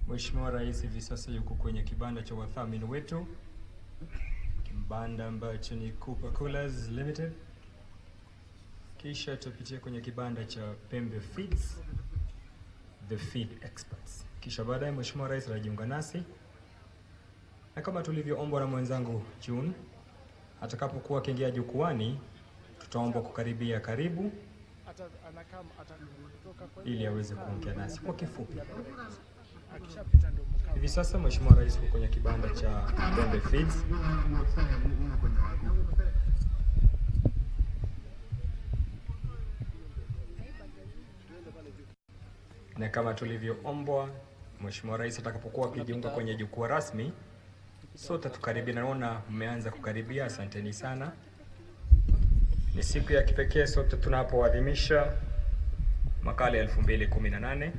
Mheshimiwa Rais hivi sasa yuko kwenye kibanda cha wadhamini wetu, kibanda ambacho ni Cooper Coolers Limited. Kisha tupitie kwenye kibanda cha Pembe Feeds, the feed experts. Kisha baadaye Mheshimiwa Rais anajiunga nasi, na kama tulivyoombwa na mwenzangu June, atakapokuwa akiingia jukwani, tutaomba kukaribia karibu ili aweze kuongea nasi kwa kifupi. Hivi sasa Mheshimiwa Rais yuko kwenye kibanda cha Pembe Feeds. Na kama tulivyoombwa, Mheshimiwa Rais atakapokuwa akijiunga kwenye jukwaa rasmi, sote tukaribia. Naona mmeanza kukaribia, asanteni sana. Ni siku ya kipekee sote tunapoadhimisha makala ya 2018,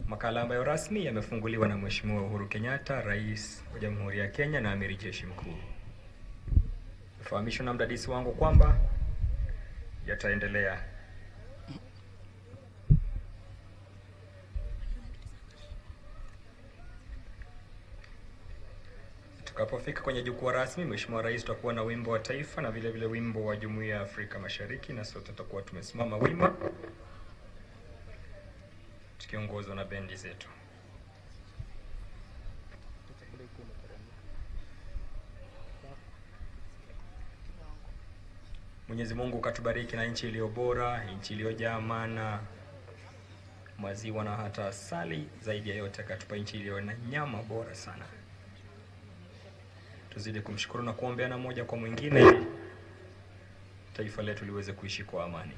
makala ambayo rasmi yamefunguliwa na Mheshimiwa Uhuru Kenyatta, Rais wa Jamhuri ya Kenya na Amiri Jeshi Mkuu. Nafahamishwa na mdadisi wangu kwamba yataendelea. Tukapofika kwenye jukwaa rasmi, Mheshimiwa Rais tutakuwa na wimbo wa taifa na vile vile wimbo wa Jumuiya ya Afrika Mashariki, na sote tutakuwa tumesimama wima tukiongozwa na bendi zetu. Mwenyezi Mungu katubariki na nchi iliyo bora, nchi iliyojaa amana, maziwa na hata asali. Zaidi ya yote akatupa nchi iliyo na nyama bora sana. Tuzidi kumshukuru na kuombeana moja kwa mwingine, taifa letu liweze kuishi kwa amani.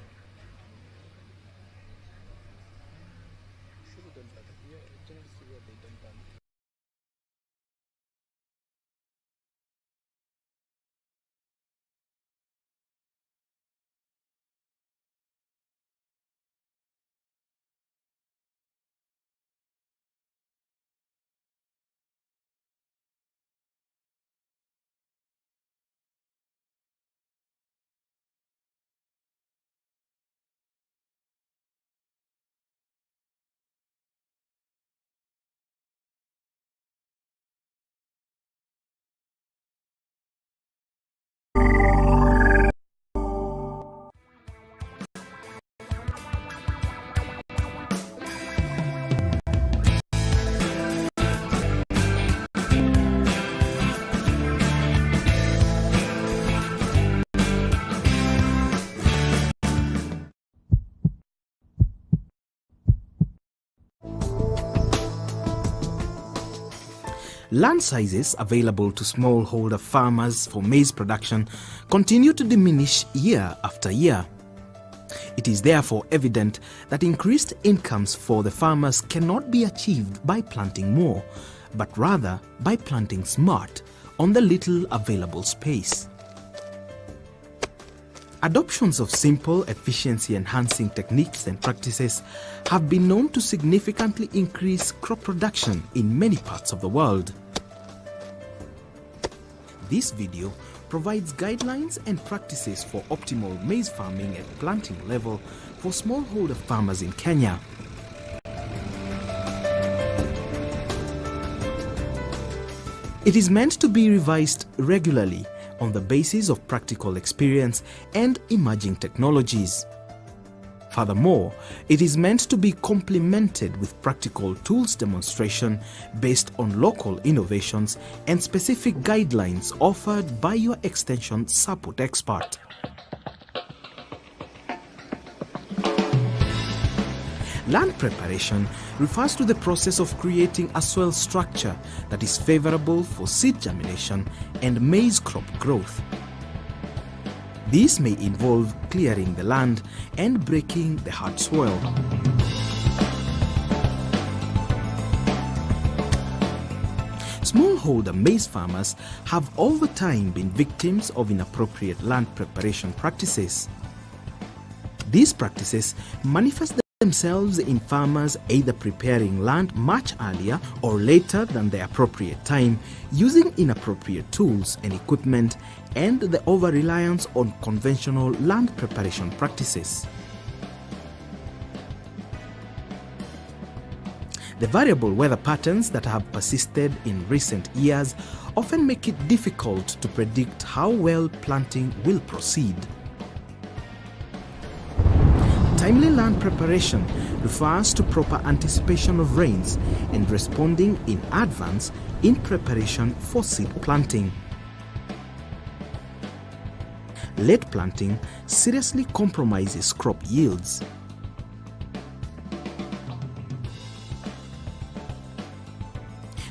Land sizes available to smallholder farmers for maize production continue to diminish year after year. It is therefore evident that increased incomes for the farmers cannot be achieved by planting more, but rather by planting smart on the little available space. Adoptions of simple efficiency-enhancing techniques and practices have been known to significantly increase crop production in many parts of the world. This video provides guidelines and practices for optimal maize farming at planting level for smallholder farmers in Kenya. It is meant to be revised regularly on the basis of practical experience and emerging technologies. Furthermore, it is meant to be complemented with practical tools demonstration based on local innovations and specific guidelines offered by your extension support expert. Land preparation refers to the process of creating a soil structure that is favorable for seed germination and maize crop growth. This may involve clearing the land and breaking the hard soil. Smallholder maize farmers have over time been victims of inappropriate land preparation practices. These practices manifest themselves in farmers either preparing land much earlier or later than the appropriate time, using inappropriate tools and equipment, and the over-reliance on conventional land preparation practices. The variable weather patterns that have persisted in recent years often make it difficult to predict how well planting will proceed. Timely land preparation refers to proper anticipation of rains and responding in advance in preparation for seed planting. Late planting seriously compromises crop yields.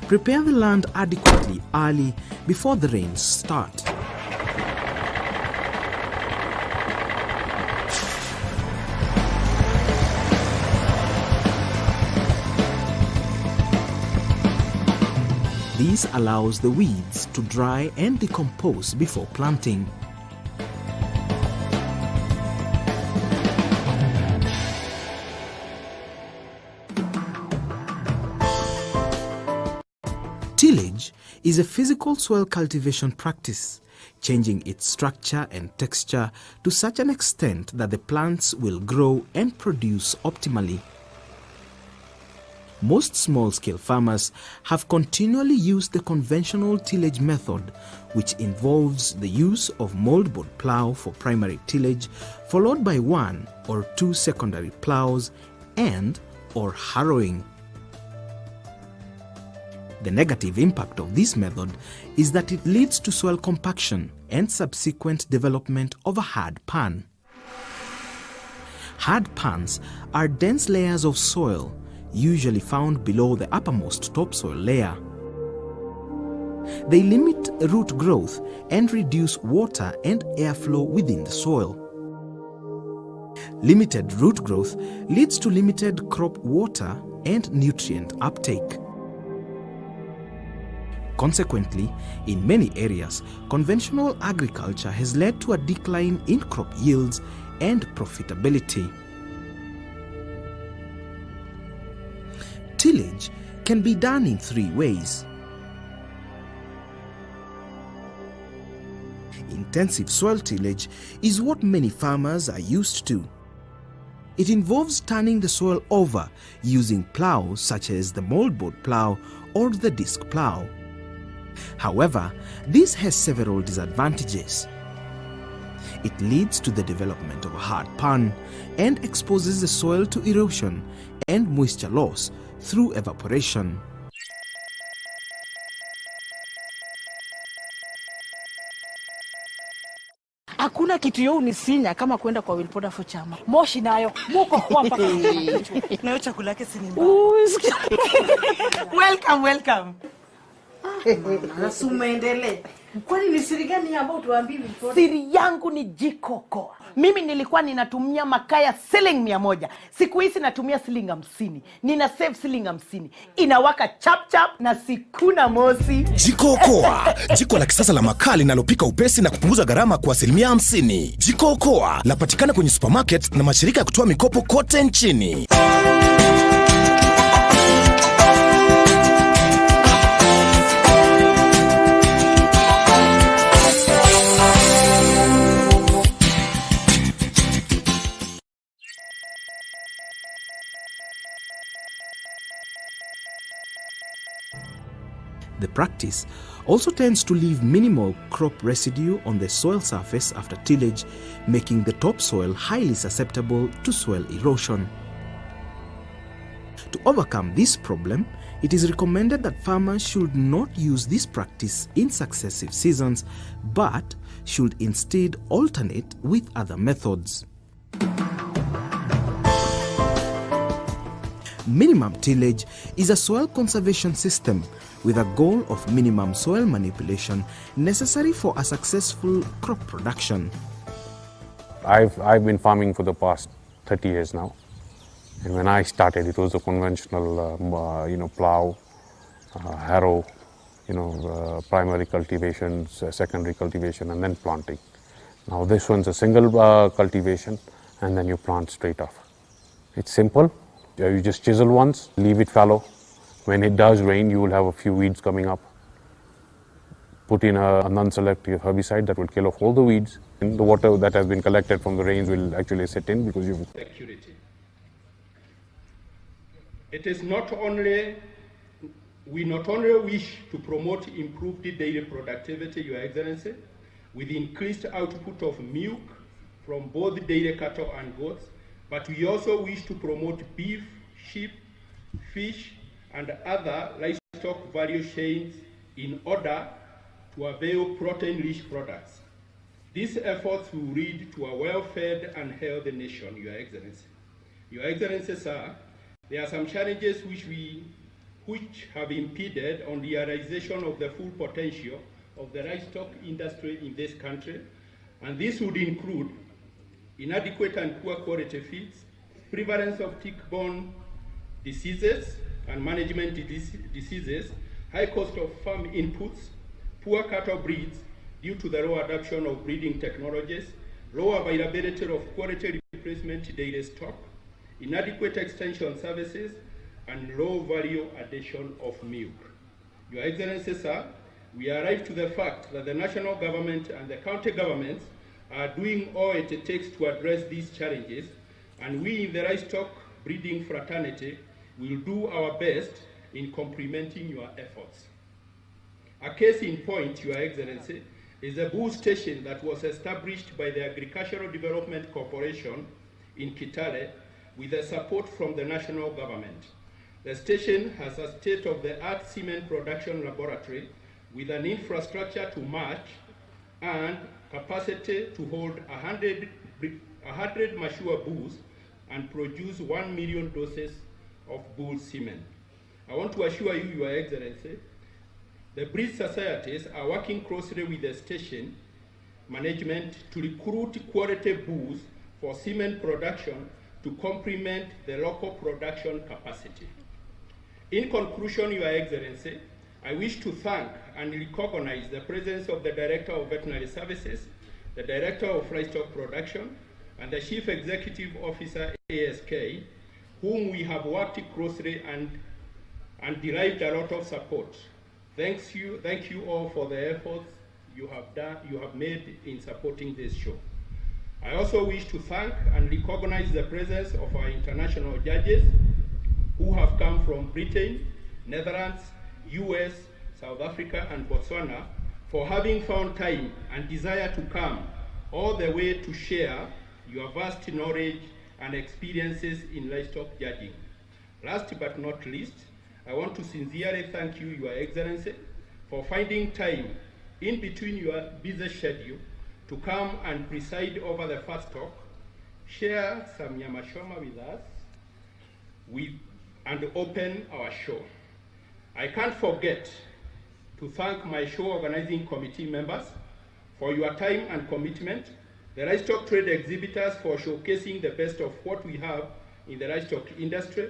Prepare the land adequately early before the rains start. This allows the weeds to dry and decompose before planting. Tillage is a physical soil cultivation practice, changing its structure and texture to such an extent that the plants will grow and produce optimally. Most small-scale farmers have continually used the conventional tillage method, which involves the use of moldboard plough for primary tillage, followed by 1 or 2 secondary ploughs and/or harrowing. The negative impact of this method is that it leads to soil compaction and subsequent development of a hard pan. Hard pans are dense layers of soil, usually found below the uppermost topsoil layer. They limit root growth and reduce water and airflow within the soil. Limited root growth leads to limited crop water and nutrient uptake. Consequently, in many areas, conventional agriculture has led to a decline in crop yields and profitability. Tillage can be done in 3 ways. Intensive soil tillage is what many farmers are used to. It involves turning the soil over using ploughs such as the moldboard plough or the disc plough. However, this has several disadvantages. It leads to the development of a hard pan and exposes the soil to erosion and moisture loss through evaporation. Hakuna kitu yo unisinya kama kwenda kwa Wilpoda for chama. Moshi nayo muko kwa mpaka. Nayo chakula yake si mbaya. Welcome. Nasumaendelee. Kwani ni siri gani ambayo tuambii Wilpoda? Siri yangu ni jikokoa. Mimi nilikuwa ninatumia makaa ya shilingi 100. Siku hizi natumia shilingi 50. Nina save shilingi 50. Inawaka chap chap na sikuna mosi. Jikokoa, jiko la kisasa la makaa linalopika upesi na kupunguza gharama kwa 50%. Jikokoa lapatikana kwenye supermarket na mashirika ya kutoa mikopo kote nchini. The practice also tends to leave minimal crop residue on the soil surface after tillage, making the topsoil highly susceptible to soil erosion. To overcome this problem, it is recommended that farmers should not use this practice in successive seasons, but should instead alternate with other methods. Minimum tillage is a soil conservation system with a goal of minimum soil manipulation necessary for a successful crop production. I've been farming for the past 30 years now, and when I started, it was a conventional, plow, harrow, primary cultivation, secondary cultivation, and then planting. Now this one's a single cultivation, and then you plant straight off. It's simple. You just chisel once, leave it fallow. When it does rain, you will have a few weeds coming up. Put in a non-selective herbicide that will kill off all the weeds. And the water that has been collected from the rains will actually sit in because you... It is not only, we not only wish to promote improved daily productivity, Your Excellency, with increased output of milk from both dairy cattle and goats, but we also wish to promote beef, sheep, fish, and other livestock value chains in order to avail protein-rich products. These efforts will lead to a well-fed and healthy nation, Your Excellency. Your Excellency, sir, there are some challenges which have impeded on the realization of the full potential of the livestock industry in this country, and this would include inadequate and poor quality feeds, prevalence of tick-borne diseases and management diseases, high cost of farm inputs, poor cattle breeds due to the low adoption of breeding technologies, low availability of quality replacement dairy stock, inadequate extension services, and low value addition of milk. Your Excellency, sir, we arrive to the fact that the national government and the county governments are doing all it takes to address these challenges, and we in the livestock breeding fraternity will do our best in complementing your efforts. A case in point, Your Excellency, is a bull station that was established by the Agricultural Development Corporation in Kitale with the support from the national government. The station has a state-of-the-art semen production laboratory with an infrastructure to match and capacity to hold 100 mature bulls and produce 1 million doses of bull semen. I want to assure you, Your Excellency, the breed societies are working closely with the station management to recruit quality bulls for semen production to complement the local production capacity. In conclusion, Your Excellency, I wish to thank and recognize the presence of the Director of Veterinary Services, the Director of Livestock Production, and the Chief Executive Officer ASK, whom we have worked closely and derived a lot of support. Thank you all for the efforts you have made in supporting this show. I also wish to thank and recognize the presence of our international judges who have come from Britain, Netherlands, US, South Africa, and Botswana for having found time and desire to come all the way to share your vast knowledge and experiences in livestock judging. Last but not least, I want to sincerely thank you, Your Excellency, for finding time in between your busy schedule to come and preside over the first talk, share some Yamashoma with us, and open our show. I can't forget to thank my show organizing committee members for your time and commitment, the livestock trade exhibitors for showcasing the best of what we have in the livestock industry,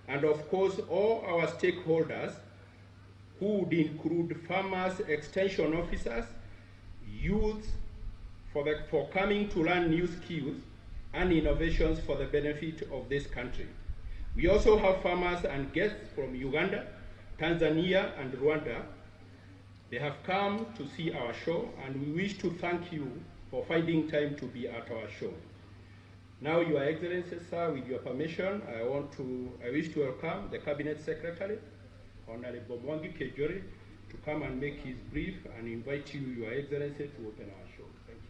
and of course all our stakeholders who would include farmers, extension officers, youths, for coming to learn new skills and innovations for the benefit of this country. We also have farmers and guests from Uganda, Tanzania, and Rwanda. They have come to see our show, and we wish to thank you for finding time to be at our show. Now, Your Excellency, sir, with your permission, I wish to welcome the Cabinet Secretary, Honorable Mwangi Kejori, to come and make his brief and invite you, Your Excellency, to open our show. Thank you.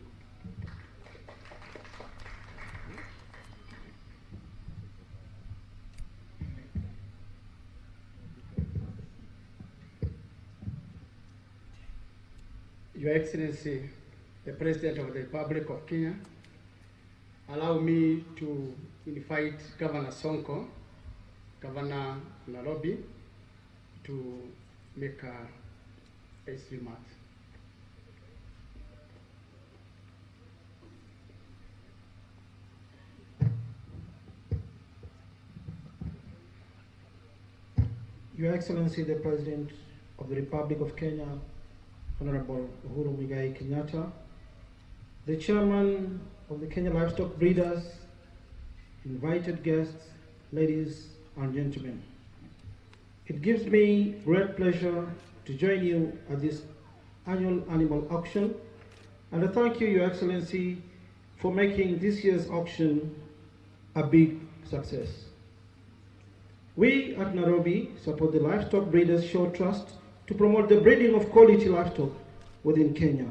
Your Excellency, the President of the Republic of Kenya, allow me to invite Governor Sonko, Governor Nairobi, to make his remarks. Your Excellency, the President of the Republic of Kenya, Honorable Uhuru Muigai Kenyatta, the Chairman of the Kenya Livestock Breeders, invited guests, ladies and gentlemen. It gives me great pleasure to join you at this annual animal auction, and I thank you, Your Excellency, for making this year's auction a big success. We at Nairobi support the Livestock Breeders' Show Trust to promote the breeding of quality livestock within Kenya.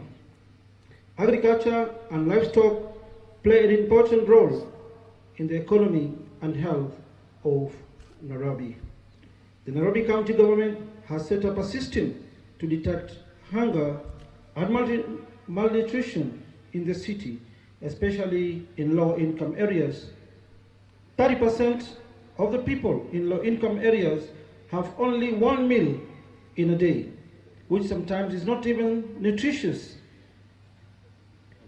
Agriculture and livestock play an important role in the economy and health of Nairobi. The Nairobi County government has set up a system to detect hunger and malnutrition in the city, especially in low-income areas. 30% of the people in low-income areas have only one meal in a day, which sometimes is not even nutritious.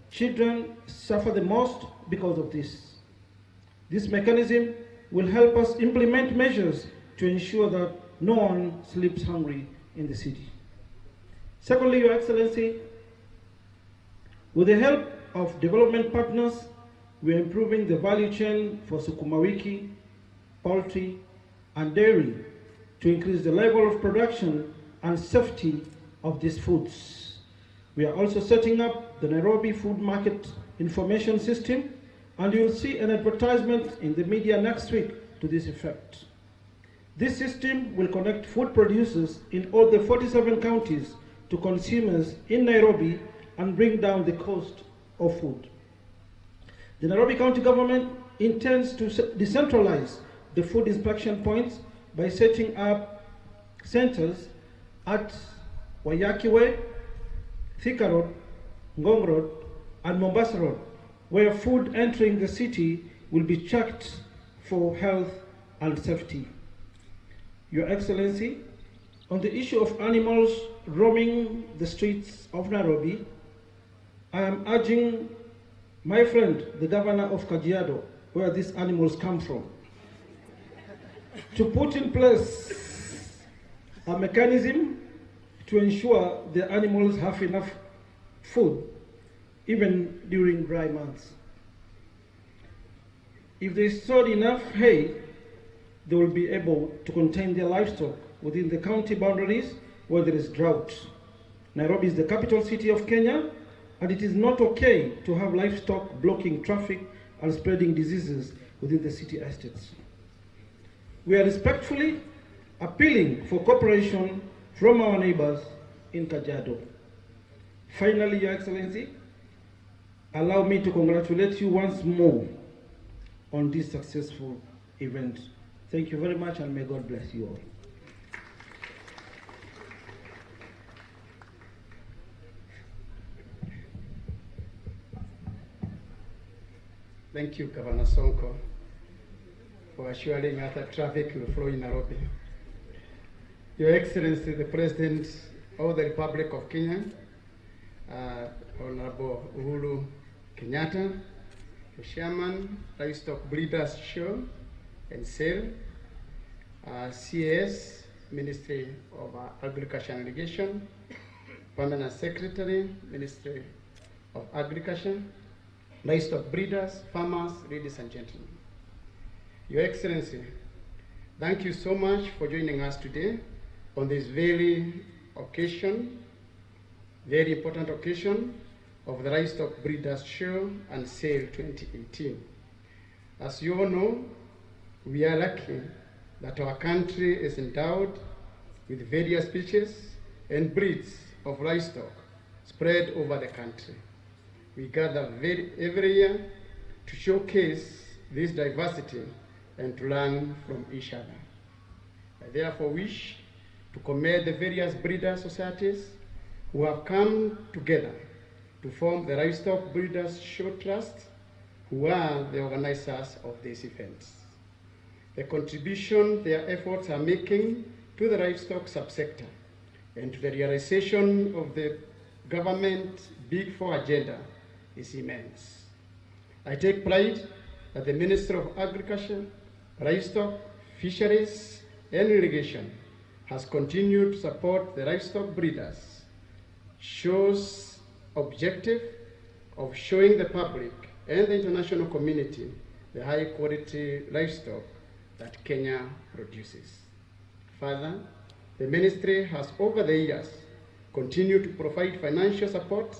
Children suffer the most because of this. This mechanism will help us implement measures to ensure that no one sleeps hungry in the city. Secondly, Your Excellency, with the help of development partners, we are improving the value chain for sukuma wiki, poultry, and dairy to increase the level of production and safety of these foods. We are also setting up the Nairobi Food Market Information System, and you will see an advertisement in the media next week to this effect. This system will connect food producers in all the 47 counties to consumers in Nairobi and bring down the cost of food. The Nairobi County government intends to decentralize the food inspection points by setting up centers at Waiyaki Way, Thika Road, Ngong Road, and Mombasa Road, where food entering the city will be checked for health and safety. Your Excellency, on the issue of animals roaming the streets of Nairobi, I am urging my friend, the governor of Kajiado, where these animals come from, to put in place a mechanism to ensure the animals have enough food, even during dry months. If they stored enough hay, they will be able to contain their livestock within the county boundaries where there is drought. Nairobi is the capital city of Kenya, and it is not okay to have livestock blocking traffic and spreading diseases within the city estates. We are respectfully appealing for cooperation from our neighbors in Kajiado. Finally, Your Excellency, allow me to congratulate you once more on this successful event. Thank you very much, and may God bless you all. Thank you, Governor Sonko, for assuring us that traffic will flow in Nairobi. Your Excellency, the President of the Republic of Kenya, Honorable Uhuru Kenyatta, the Chairman, Livestock Breeders Show and Sale, CAS, Ministry of Agriculture and Irrigation, Permanent Secretary, Ministry of Agriculture, livestock breeders, farmers, ladies and gentlemen. Your Excellency, thank you so much for joining us today on this very important occasion of the Livestock Breeders Show and Sale 2018. As you all know, we are lucky that our country is endowed with various species and breeds of livestock spread over the country. We gather every year to showcase this diversity and to learn from each other. I therefore wish to commend the various breeder societies who have come together to form the Livestock Breeders Show Trust, who are the organizers of this event. The contribution their efforts are making to the livestock subsector and to the realization of the government Big Four agenda is immense. I take pride that the Minister of Agriculture, Livestock, Fisheries and Irrigation has continued to support the livestock breeders, shows objective of showing the public and the international community the high quality livestock that Kenya produces. Further, the ministry has over the years continued to provide financial support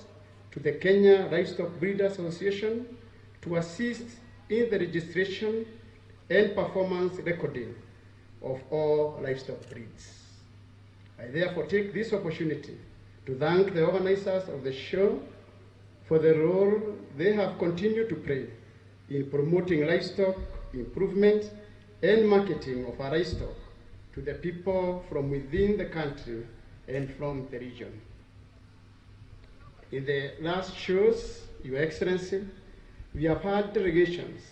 to the Kenya Livestock Breeders Association to assist in the registration and performance recording of all livestock breeds. I therefore take this opportunity to thank the organizers of the show for the role they have continued to play in promoting livestock improvement and marketing of our livestock to the people from within the country and from the region. In the last shows, Your Excellency, we have had delegations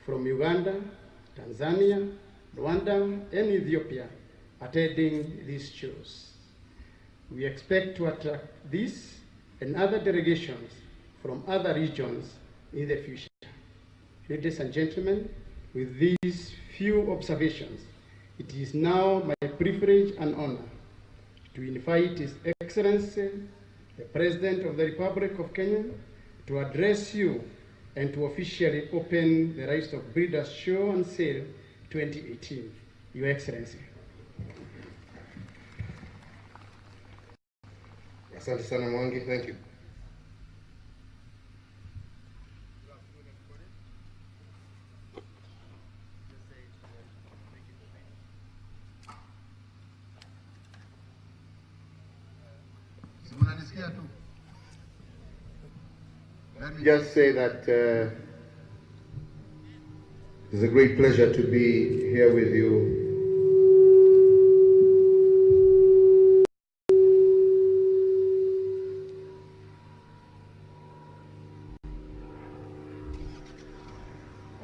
from Uganda, Tanzania, Rwanda, and Ethiopia attending these shows. We expect to attract these and other delegations from other regions in the future. Ladies and gentlemen, with these few observations, it is now my privilege and honor to invite His Excellency, the President of the Republic of Kenya, to address you and to officially open the Livestock Breeders' Show and Sale 2018. Your Excellency. Asante sana Mwangi, thank you. Let me just say that it's a great pleasure to be here with you.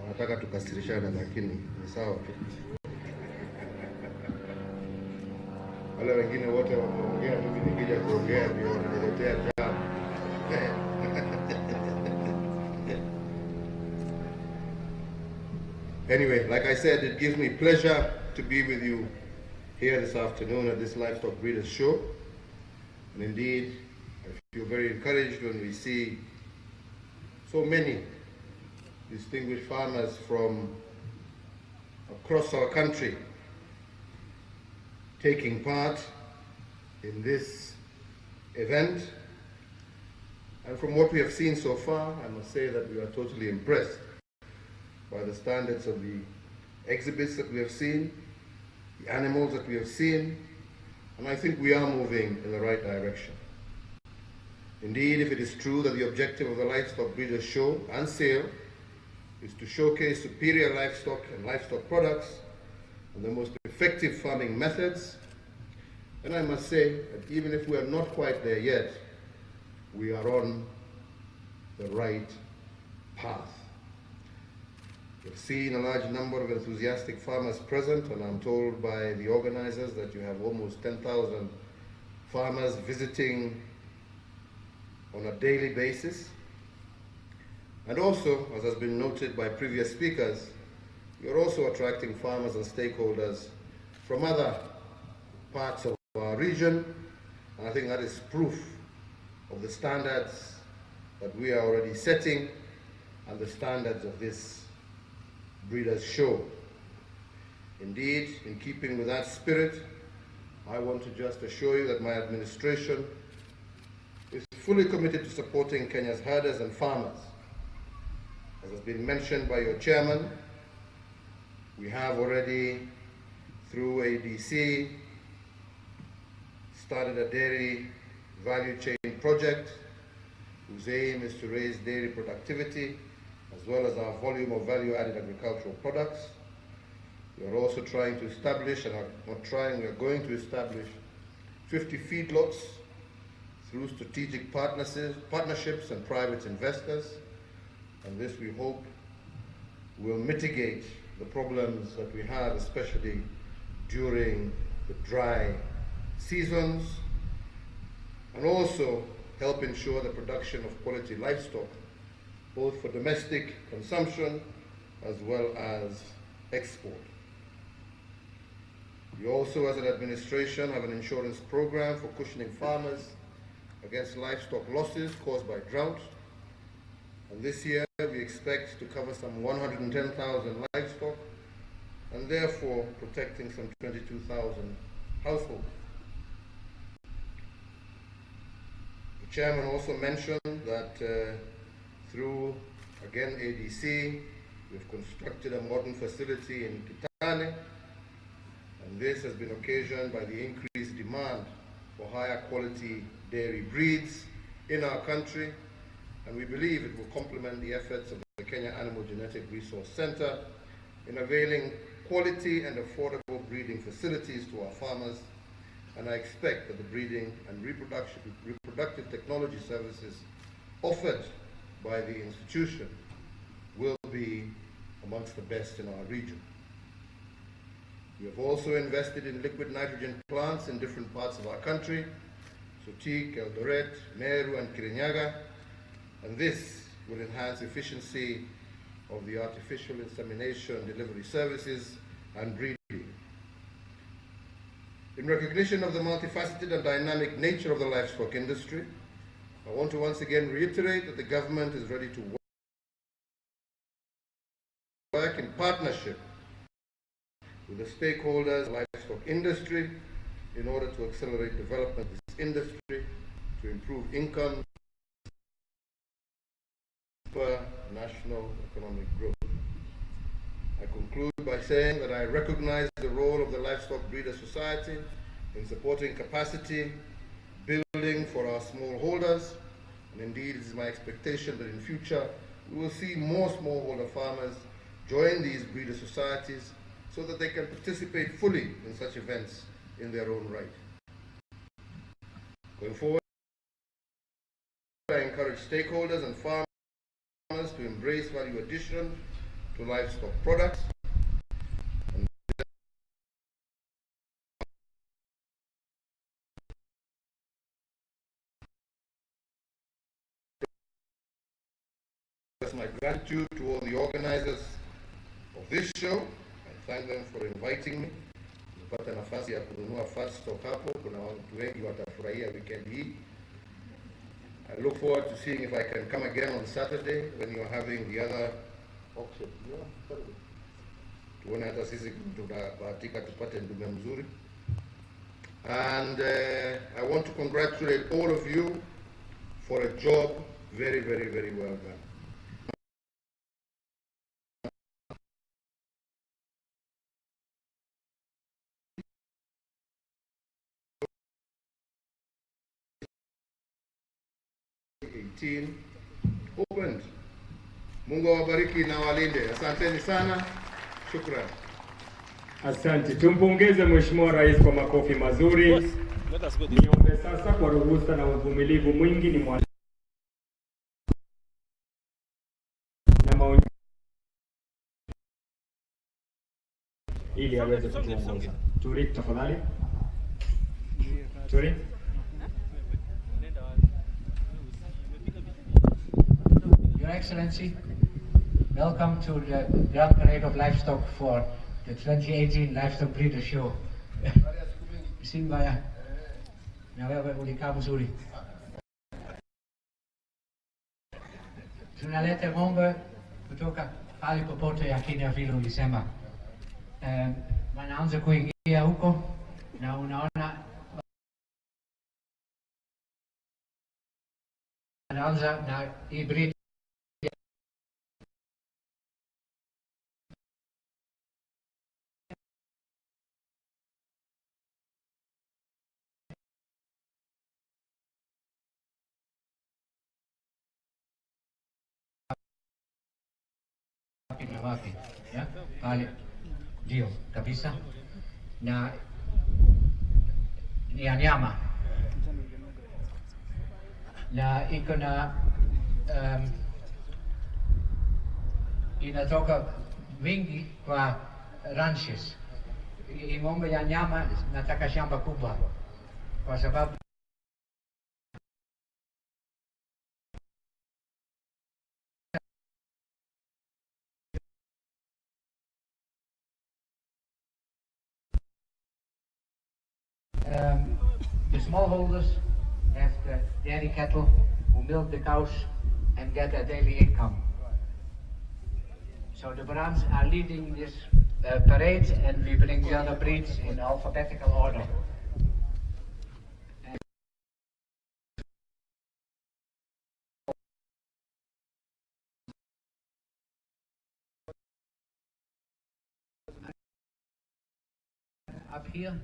Nataka tukasirishana lakini ni sawa tu. Wale wengine wote wameongea, mimi nikija kuongea ndio wananiletea jamu. Anyway, like I said, it gives me pleasure to be with you here this afternoon at this Livestock Breeders' Show. And indeed, I feel very encouraged when we see so many distinguished farmers from across our country taking part in this event. And from what we have seen so far, I must say that we are totally impressed by the standards of the exhibits that we have seen, the animals that we have seen, and I think we are moving in the right direction. Indeed, if it is true that the objective of the Livestock Breeders' Show and Sale is to showcase superior livestock and livestock products and the most effective farming methods, and I must say that even if we are not quite there yet, we are on the right path. We've seen a large number of enthusiastic farmers present, and I'm told by the organizers that you have almost 10,000 farmers visiting on a daily basis. And also, as has been noted by previous speakers, you're also attracting farmers and stakeholders from other parts of our region, and I think that is proof of the standards that we are already setting and the standards of this Breeders' Show. Indeed, in keeping with that spirit, I want to just assure you that my administration is fully committed to supporting Kenya's herders and farmers. As has been mentioned by your chairman, we have already, through ADC, started a dairy value chain project whose aim is to raise dairy productivity as well as our volume of value-added agricultural products. We are also trying to establish, and we are going to establish 50 feedlots through strategic partnerships and private investors. And this, we hope, will mitigate the problems that we have, especially during the dry seasons, and also help ensure the production of quality livestock, both for domestic consumption as well as export. We also, as an administration, have an insurance program for cushioning farmers against livestock losses caused by drought. And this year, we expect to cover some 110,000 livestock and therefore protecting some 22,000 households. The chairman also mentioned that through, again, ADC, we've constructed a modern facility in Kitale and this has been occasioned by the increased demand for higher quality dairy breeds in our country, and we believe it will complement the efforts of the Kenya Animal Genetic Resource Center in availing quality and affordable breeding facilities to our farmers, and I expect that the breeding and reproductive technology services offered by the institution will be amongst the best in our region. We have also invested in liquid nitrogen plants in different parts of our country, Sotik, Eldoret, Meru, and Kirinyaga, and this will enhance efficiency of the artificial insemination delivery services and breeding. In recognition of the multifaceted and dynamic nature of the livestock industry, I want to once again reiterate that the government is ready to work in partnership with the stakeholders of the livestock industry in order to accelerate development of this industry, to improve income, for national economic growth. I conclude by saying that I recognize the role of the Livestock Breeders Society in supporting capacity building for our smallholders, and indeed it is my expectation that in future we will see more smallholder farmers join these breeder societies so that they can participate fully in such events in their own right. Going forward, I encourage stakeholders and farmers to embrace value addition to livestock products. My gratitude to all the organizers of this show. I thank them for inviting me. Nipata nafasi ya kununua fast stock hapo. Kuna watu wengi watafurahia weekend hii. I look forward to seeing if I can come again on Saturday when you are having the other auction. Tuone hata sisi tutabahatika tupate ndume mzuri. And I want to congratulate all of you for a job very, very, very well done. Opened. Mungu awabariki na walinde. Asanteni sana. Shukran. Asante. Tumpongeze Mheshimiwa Rais kwa makofi mazuri. Niombe sasa kwa ruhusa na uvumilivu mwingi ni na maoni ili aweze kutuongoza. Turi, tafadhali. Turi. Your Excellency, welcome to the Grand Parade of Livestock for the 2018 Livestock Breeder Show. Simbaya, na wewe ulikaa mzuri. Tunaleta ng'ombe kutoka pale popote ya Kenya vile ulisema. Wanaanza kuingia huko na unaona wanaanza na hybrid wapi ya pale ndio kabisa na ni ya nyama na iko na inatoka wingi kwa ranches. Ng'ombe ya nyama nataka shamba kubwa kwa sababu the smallholders have the dairy cattle who milk the cows and get a daily income. So the Brahms are leading this parade, and we bring the other breeds in alphabetical order. up here.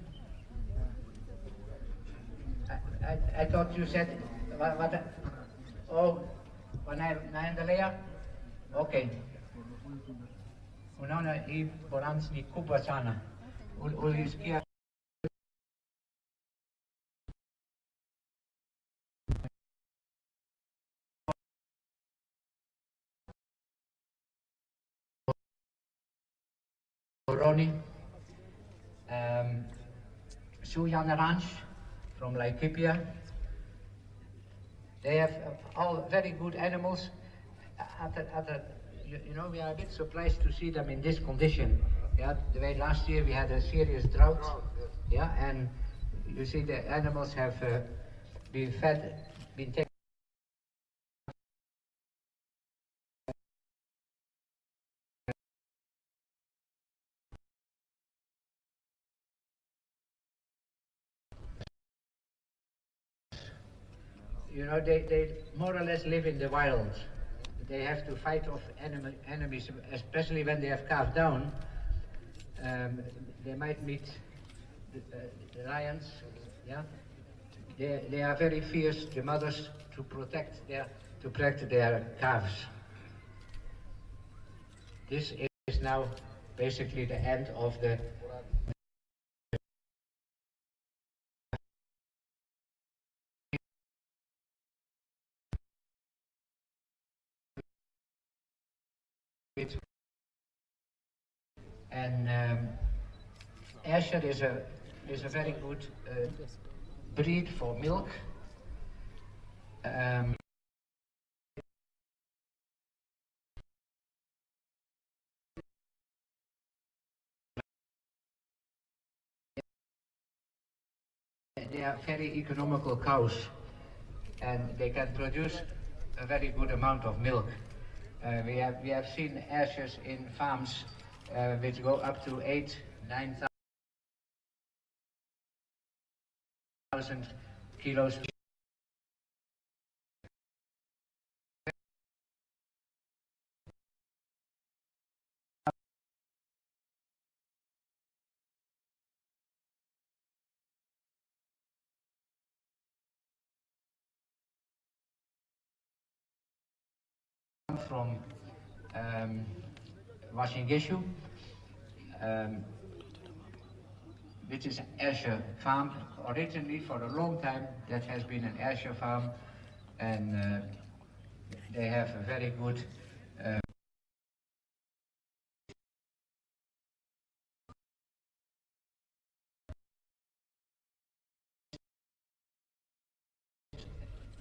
I thought you said what oh, na the layer? Okay. Unaona hii bonanza ni kubwa sana. Ulisikia Ronnie, Suyan Ranch from Laikipia. They have all very good animals. You know, we are a bit surprised to see them in this condition. Yeah, the way last year we had a serious drought. Yeah, and you see the animals have been fed, been taken. You know, they more or less live in the wild. They have to fight off enemies, especially when they have calved down. They might meet the lions. Yeah, they are very fierce. The mothers to protect their calves. This is now basically the end of the. And Ayrshire is a very good breed for milk. They are very economical cows, and they can produce a very good amount of milk. We have seen Ayrshires in farms which go up to 8,000-9,000 kilos. From Washingeshu, which is Ayrshire farm. Originally, for a long time, that has been an Ayrshire farm, and they have a very good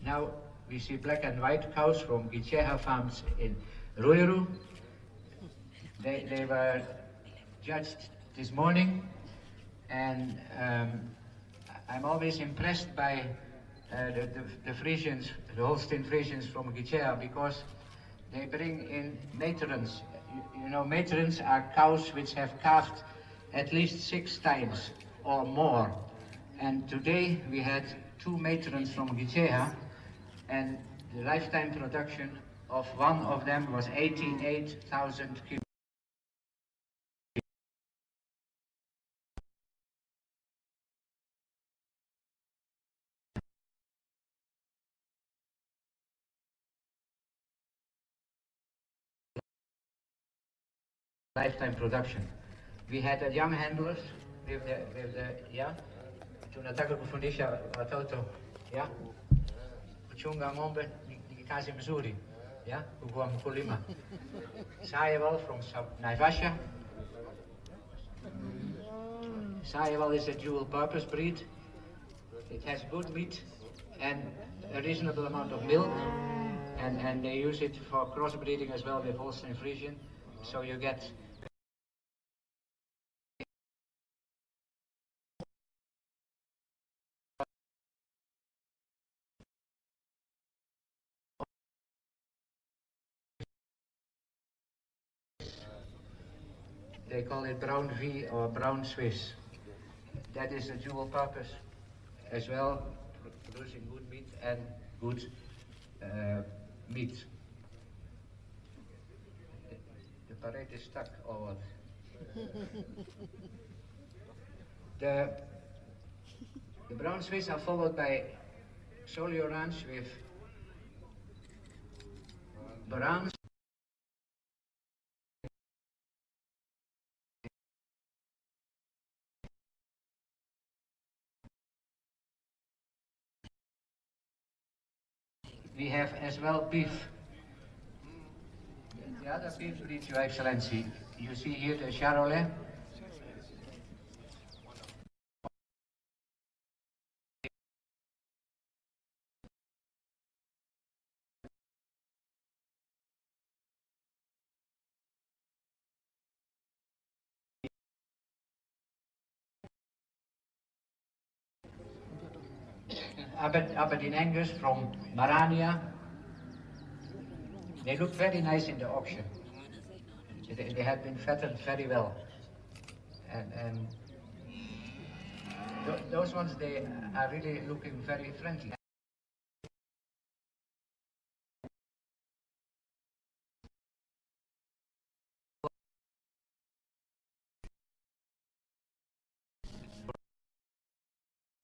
now we see black and white cows from Gicheha farms in Ruiru. They were judged this morning, and I'm always impressed by the Frisians, the Holstein Frisians from Gicheha, because they bring in matrons. You know, matrons are cows which have calved at least 6 times or more. And today we had 2 matrons from Gicheha, and the lifetime production of one of them was 88,000 kilos. Lifetime production. We had a young handlers with the yeah. Tunataka kufundisha watoto yeah, kuchunga ng'ombe ni kazi mzuri yeah, kuwa mkulima. Sayeval from Naivasha. Sayeval is a dual purpose breed. It has good meat and a reasonable amount of milk, and they use it for crossbreeding as well with Holstein Friesian. So you get they call it brown V or brown Swiss. That is a dual purpose as well, producing good meat and good meat. The parade is stuck or what? The brown Swiss are followed by Solly Orange with Brahms. We have as well beef. The other beef breeds, Your Excellency. You see here the Charolais. Aberdeen Angus from Marania. They look very nice in the auction. They have been fattened very well. And those ones, they are really looking very friendly.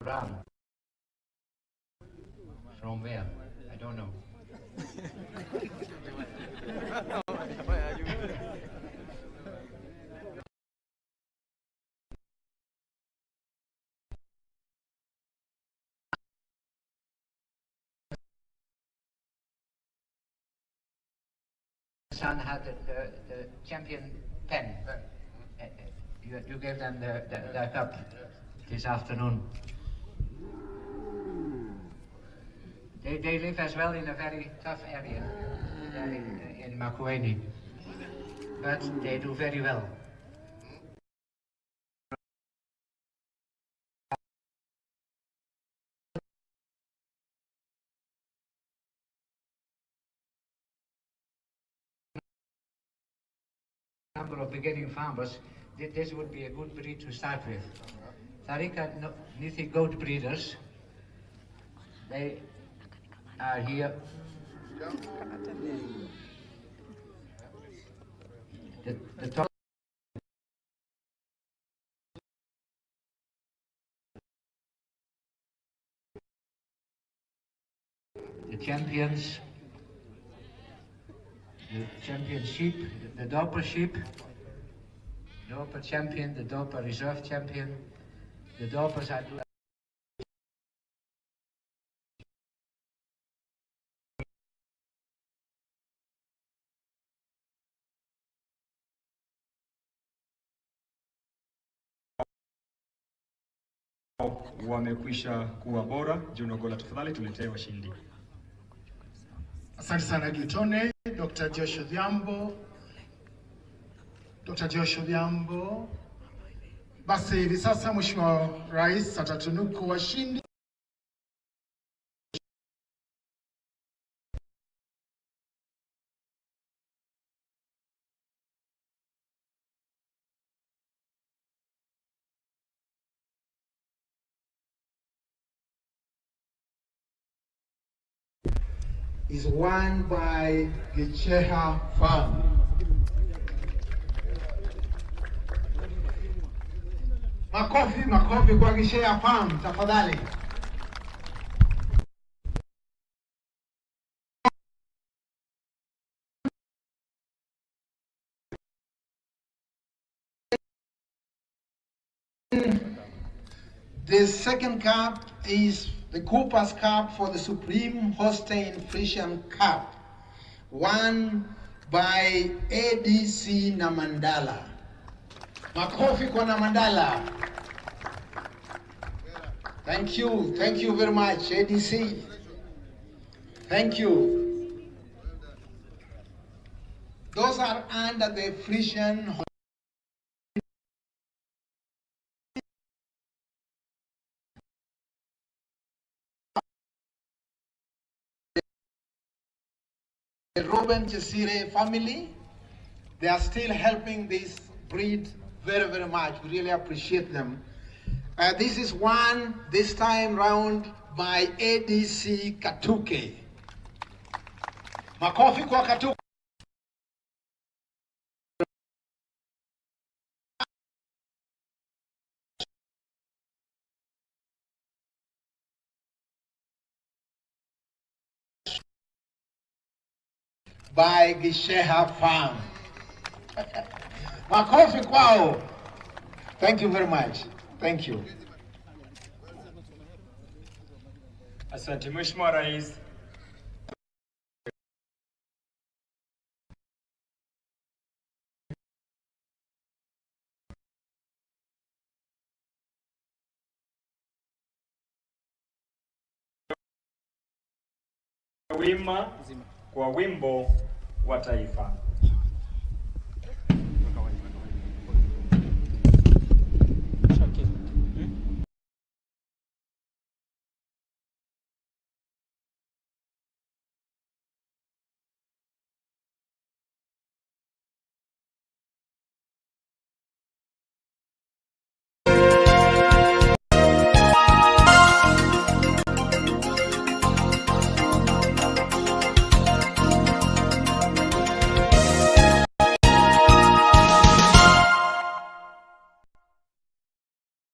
Brown. From where? I don't know. Son had the champion pen. You gave them the cup this afternoon. They live as well in a very tough area in Makueni, but they do very well. Number of beginning farmers, this would be a good breed to start with. Tarika Nithi goat breeders, they are here. The top the champions, the champion sheep, the Doper sheep, Doper champion, the Doper reserve champion, the Dopers are wamekwisha kuwa bora. Junogola, tafadhali tuletee washindi. Asante sana Gitone, Dr. Joshua Odhiambo. Basi hivi sasa Mheshimiwa Rais atatunuku washindi. Is won by Gicheha Farm. Makofi kwa Gicheha Farm, tafadhali. The second cup is the Cooper's Cup for the Supreme Holstein Friesian Cup, won by ADC Namandala. Makofi kwa Namandala. Thank you very much, ADC. Thank you. Those are under the Friesian the Ruben Chesire family. They are still helping this breed very, very much. We really appreciate them. This is won this time round by ADC Katuke. Makofi kwa Katuke. by Gisheha Farm. Makofi kwao. Thank you very much. Thank you. Asante Mheshimiwa Rais. Wima kwa wimbo wa taifa.